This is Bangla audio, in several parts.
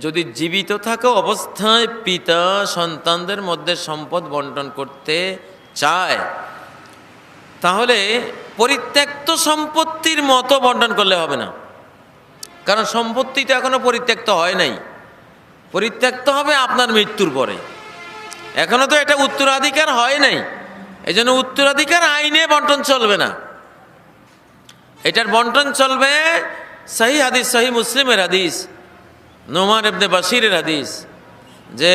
যদি জীবিত থাকা অবস্থায় পিতা সন্তানদের মধ্যে সম্পদ বন্টন করতে চায়, তাহলে পরিত্যক্ত সম্পত্তির মতো বন্টন করলে হবে না। কারণ সম্পত্তি তো এখনো পরিত্যক্ত হয় নাই, পরিত্যক্ত হবে আপনার মৃত্যুর পরে। এখনো তো এটা উত্তরাধিকার হয় নাই, এই জন্য উত্তরাধিকার আইনে বন্টন চলবে না। এটার বন্টন চলবে সহি হাদিস, সহি মুসলিমের হাদিস, নোমান ইবনে বাশিরের হাদিস, যে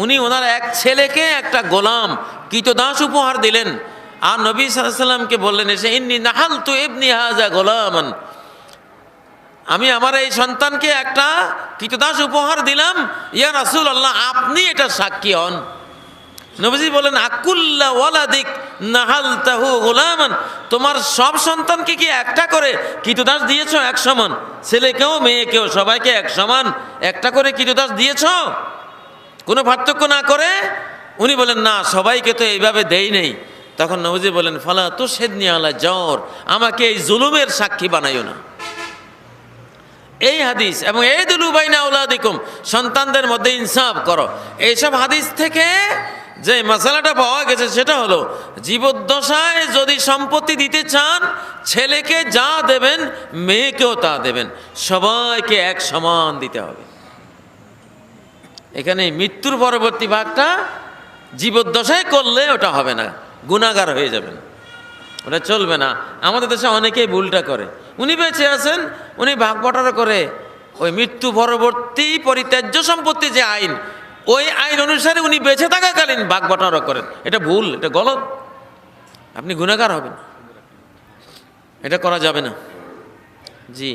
উনি ওনার এক ছেলেকে একটা গোলাম কৃতদাস উপহার দিলেন। আর নবী সাল্লাল্লাহু আলাইহি সাল্লামকে বললেন এসে, ইন্নী নাহালতু ইবনি হাযা গোলামান, আমি আমার এই সন্তানকে একটা কৃতদাস উপহার দিলাম, ইয়া রাসূলুল্লাহ আপনি এটা সাক্ষী হন। নবীজি বলেন, আকুল্লা ওয়ালাদিক নাহালতাহু গোলামান, তোমার সব সন্তানকে কি একটা করে কৃতদাস দিয়েছো এক সমান? ছেলেকেও মেয়েকেও সবাইকে এক সমান একটা করে কৃতদাস দিয়েছ, কোনো পার্থক্য না করে? উনি বলেন, না, সবাইকে তো এইভাবে দেই নেই। তখন নবীজি বলেন, ফালা তুশহিদনি আলা জাওর, আমাকে এই জুলুমের সাক্ষী বানাইও না। এই হাদিস এবং এই দুলু বাইনা আওলাদিকুম, সন্তানদের মধ্যে ইনসাফ করো, এইসব হাদিস থেকে যে মশালাটা পাওয়া গেছে সেটা হলো, জীবদ্দশায় যদি সম্পত্তি দিতে চান, ছেলেকে যা দেবেন মেয়েকেও তা দেবেন, সবাইকে এক সমান দিতে হবে। এখানে মৃত্যুর পরবর্তী ভাগটা জীবদ্দশায় করলে ওটা হবে না, গুনাহগার হয়ে যাবেন, ওটা চলবে না। আমাদের দেশে অনেকেই ভুলটা করে, উনি বেঁচে আছেন, উনি ভাগ বটারা করে ওই মৃত্যু পরবর্তী পরিত্যাজ্য সম্পত্তি যে আইন, ওই আইন অনুসারে উনি বেঁচে থাকাকালীন ভাগ বটারা করেন। এটা ভুল, এটা গলত, আপনি গুনাহগার হবেন, এটা করা যাবে না। জি,